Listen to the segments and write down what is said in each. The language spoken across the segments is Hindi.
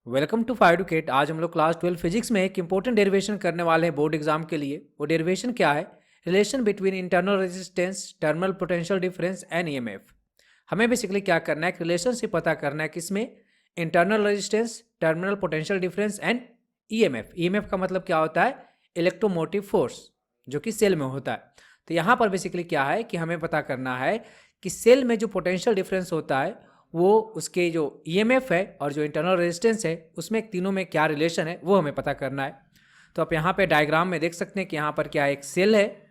वेलकम टू फाइव आज हम लोग क्लास 12 फिजिक्स में एक इंपॉर्टेंट डेरिवेशन करने वाले हैं बोर्ड एग्जाम के लिए। वो डेरिवेशन क्या है? Relation between internal resistance, terminal potential difference and EMF. हमें बेसिकली क्या करना है, एक रिलेशनशिप पता करना है किसमें, internal resistance, terminal potential difference and EMF. EMF का मतलब क्या होता है? इलेक्ट्रोमोटिव फोर्स, जो कि सेल में होता है। तो यहाँ पर बेसिकली क्या है कि हमें पता करना है कि सेल में जो पोटेंशियल डिफरेंस होता है वो उसके जो ईएमएफ है और जो इंटरनल रेजिस्टेंस है उसमें तीनों में क्या रिलेशन है वो हमें पता करना है। तो आप यहाँ पे डायग्राम में देख सकते हैं कि यहाँ पर क्या एक सेल है,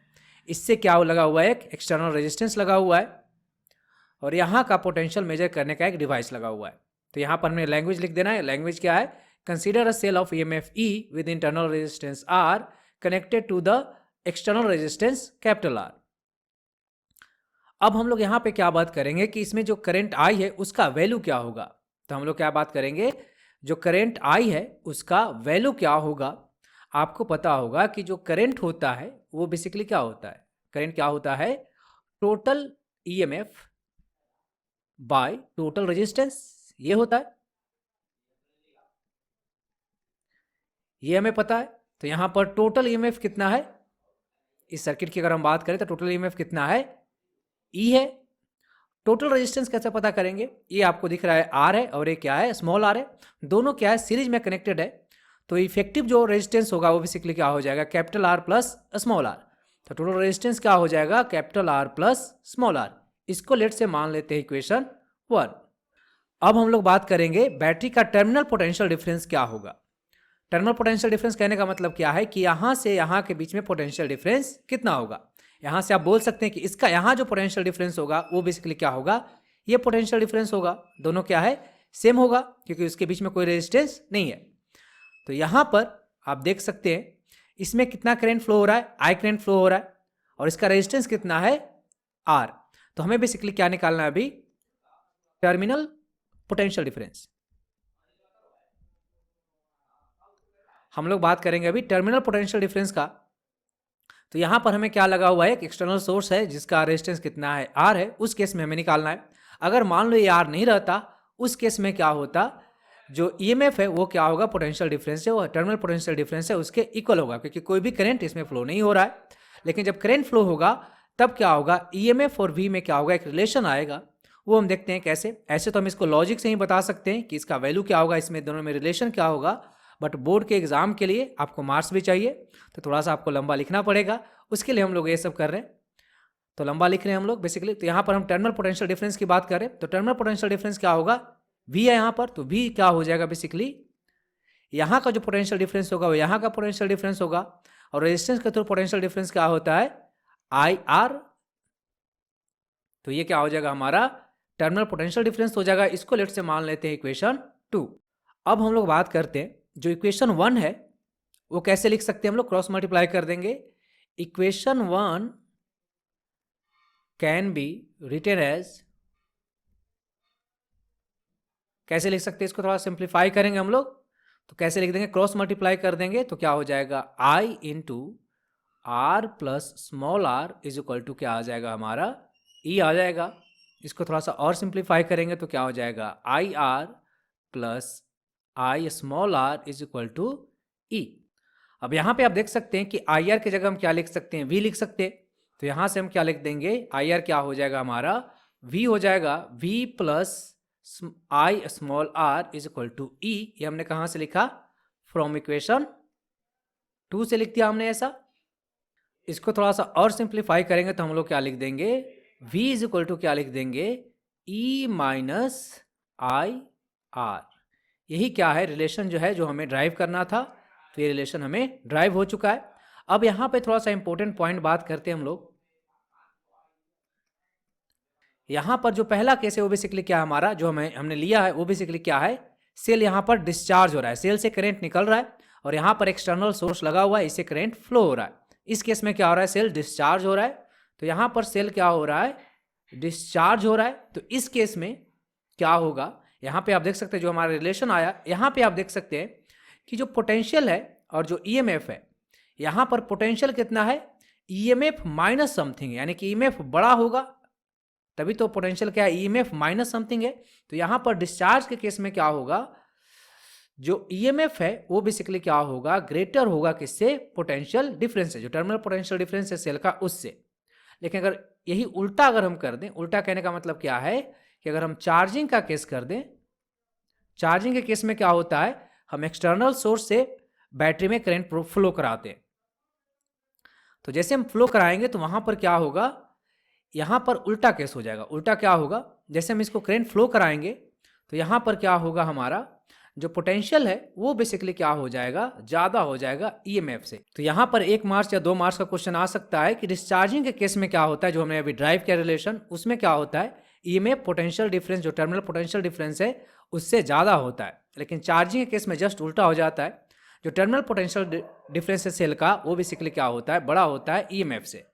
इससे क्या लगा हुआ है, एक एक्सटर्नल रेजिस्टेंस लगा हुआ है और यहाँ का पोटेंशियल मेजर करने का एक डिवाइस लगा हुआ है। तो यहाँ पर हमें लैंग्वेज लिख देना है। लैंग्वेज क्या है? Consider a cell of EMF E with internal resistance R connected to the external resistance capital R. अब हम लोग यहाँ पे क्या बात करेंगे कि इसमें जो करंट आई है उसका वैल्यू क्या होगा। तो हम लोग क्या बात करेंगे, जो करंट आई है उसका वैल्यू क्या होगा। आपको पता होगा कि जो करंट होता है वो बेसिकली क्या होता है, करंट क्या होता है, total EMF by total resistance, ये होता है, ये हमें पता है। तो यहाँ पर टोटल ईएमएफ कितना है, इस सर्किट की अगर हम बात करें तो टोटल ईएमएफ कितना है, ई है। टोटल रेजिस्टेंस कैसे पता करेंगे, ये आपको दिख रहा है आर है और ये क्या है, स्मॉल आर है। दोनों क्या है, सीरीज में कनेक्टेड है। तो इफेक्टिव जो रेजिस्टेंस होगा वो बेसिकली क्या हो जाएगा, capital R plus small R. तो टोटल रेजिस्टेंस क्या हो जाएगा, capital R plus small R. इसको लेट से मान लेते हैं इक्वेशन 1। अब हम लोग बात करेंगे बैटरी का टर्मिनल पोटेंशियल डिफरेंस क्या होगा। टर्मिनल पोटेंशियल डिफरेंस कहने का मतलब क्या है कि यहां से यहां के बीच में पोटेंशियल डिफरेंस कितना होगा। यहां से आप बोल सकते हैं कि इसका यहां जो पोटेंशियल डिफरेंस होगा वो बेसिकली क्या होगा, ये पोटेंशियल डिफरेंस होगा। दोनों क्या है, सेम होगा, क्योंकि उसके बीच में कोई रेजिस्टेंस नहीं है। तो यहां पर आप देख सकते हैं इसमें कितना करंट फ्लो हो रहा है, आई करंट फ्लो हो रहा है, और इसका रेजिस्टेंस कितना है, आर। तो हमें बेसिकली क्या निकालना है अभी, टर्मिनल पोटेंशियल डिफरेंस। हम लोग बात करेंगे अभी टर्मिनल पोटेंशियल डिफरेंस का। तो यहां पर हमें क्या लगा हुआ है, एक एक्सटर्नल सोर्स है जिसका रेजिस्टेंस कितना है, आर है। उस केस में हमें निकालना है। अगर मान लो ये आर नहीं रहता, उस केस में क्या होता, जो ईएमएफ है वो क्या होगा, पोटेंशियल डिफरेंस है, वो टर्मिनल पोटेंशियल डिफरेंस है उसके इक्वल होगा, क्योंकि कोई भी करंट इसमें फ्लो नहीं हो रहा है। लेकिन जब करंट फ्लो होगा तब क्या होगा, ईएमएफ और वी में क्या होगा, एक रिलेशन आएगा। वो हम देखते हैं कैसे। ऐसे तो हम इसको लॉजिक से ही बता सकते हैं कि इसका वैल्यू क्या होगा, इसमें दोनों में रिलेशन क्या होगा। बट बोर्ड के एग्जाम के लिए आपको मार्क्स भी चाहिए, तो थोड़ा सा आपको लंबा लिखना पड़ेगा। उसके लिए हम लोग ये सब कर रहे हैं, तो लंबा लिख रहे हैं हम लोग बेसिकली। तो यहाँ पर हम टर्मिनल पोटेंशियल डिफरेंस की बात करें तो टर्मिनल पोटेंशियल डिफरेंस क्या होगा, वी है यहाँ पर। तो वी क्या हो जाएगा, बेसिकली यहाँ का जो पोटेंशियल डिफरेंस होगा वो यहाँ का पोटेंशियल डिफरेंस होगा, और रेजिस्टेंस के थ्रू पोटेंशियल डिफरेंस क्या होता है, आई आर। तो ये क्या हो जाएगा, हमारा टर्मिनल पोटेंशियल डिफरेंस हो जाएगा। इसको लेट से मान लेते हैं इक्वेशन 2। अब हम लोग बात करते हैं जो इक्वेशन 1 है वो कैसे लिख सकते हैं, हम लोग क्रॉस मल्टीप्लाई कर देंगे। Equation 1 can be written as, कैसे लिख सकते हैं इसको, थोड़ा सिंप्लीफाई करेंगे हम लोग। तो कैसे लिख देंगे, क्रॉस मल्टीप्लाई कर देंगे तो क्या हो जाएगा, I into R plus small R is equal to क्या आ जाएगा, हमारा ई आ जाएगा। इसको थोड़ा सा और सिंप्लीफाई करेंगे तो क्या हो जाएगा, I R plus I small R is equal to E. अब यहाँ पे आप देख सकते हैं कि आई आर की जगह हम क्या लिख सकते हैं, वी लिख सकते हैं। तो यहाँ से हम क्या लिख देंगे, आई आर क्या हो जाएगा, हमारा वी हो जाएगा, V plus I small R is equal to E. ये हमने कहाँ से लिखा, फ्रॉम इक्वेशन 2 से लिख दिया हमने ऐसा। इसको थोड़ा सा और सिंप्लीफाई करेंगे तो हम लोग क्या लिख देंगे, v इज इक्वल टू क्या लिख देंगे, e माइनस आई आर। यही क्या है, रिलेशन जो है जो हमें ड्राइव करना था। तो ये रिलेशन हमें ड्राइव हो चुका है। अब यहाँ पे थोड़ा सा इंपॉर्टेंट पॉइंट बात करते हैं हम लोग। यहाँ पर जो पहला केस है वो बेसिकली क्या है, हमारा जो हमने लिया है वो बेसिकली क्या है, सेल यहाँ पर डिस्चार्ज हो रहा है, सेल से करंट निकल रहा है और यहाँ पर एक्सटर्नल सोर्स लगा हुआ है, इससे करंट फ्लो हो रहा है। इस केस में क्या हो रहा है, सेल डिस्चार्ज हो रहा है। तो यहाँ पर सेल क्या हो रहा है, डिस्चार्ज हो रहा है। तो इस केस में क्या होगा, यहाँ पे आप देख सकते हैं जो हमारा रिलेशन आया, यहाँ पे आप देख सकते हैं कि जो पोटेंशियल है और जो ईएमएफ है, यहाँ पर पोटेंशियल कितना है, ईएमएफ माइनस समथिंग, यानी कि ईएमएफ बड़ा होगा तभी तो पोटेंशियल क्या है, ईएमएफ माइनस समथिंग है। तो यहाँ पर डिस्चार्ज के केस में क्या होगा, जो ईएमएफ है वो बेसिकली क्या होगा, ग्रेटर होगा किससे, पोटेंशियल डिफरेंस से, जो टर्मिनल पोटेंशियल डिफरेंस है सेल का उससे। लेकिन अगर यही उल्टा अगर हम कर दें, उल्टा कहने का मतलब क्या है कि अगर हम चार्जिंग का केस कर दें, चार्जिंग के केस में क्या होता है, हम एक्सटर्नल सोर्स से बैटरी में करंट फ्लो कराते हैं। तो जैसे हम फ्लो कराएंगे तो वहां पर क्या होगा, यहां पर उल्टा केस हो जाएगा। उल्टा क्या होगा, जैसे हम इसको करंट फ्लो कराएंगे तो यहां पर क्या होगा, हमारा जो पोटेंशियल है वो बेसिकली क्या हो जाएगा, ज़्यादा हो जाएगा ईएमएफ से। तो यहाँ पर 1 मार्क्स या 2 मार्क्स का क्वेश्चन आ सकता है कि डिस्चार्जिंग के केस में क्या होता है, जो हमने अभी ड्राइव किया रिलेशन, उसमें क्या होता है, ईएमएफ पोटेंशियल डिफरेंस, जो टर्मिनल पोटेंशियल डिफरेंस है उससे ज़्यादा होता है। लेकिन चार्जिंग के केस में जस्ट उल्टा हो जाता है, जो टर्मिनल पोटेंशियल डिफरेंस है सेल का वो बेसिकली क्या होता है, बड़ा होता है ईएमएफ से।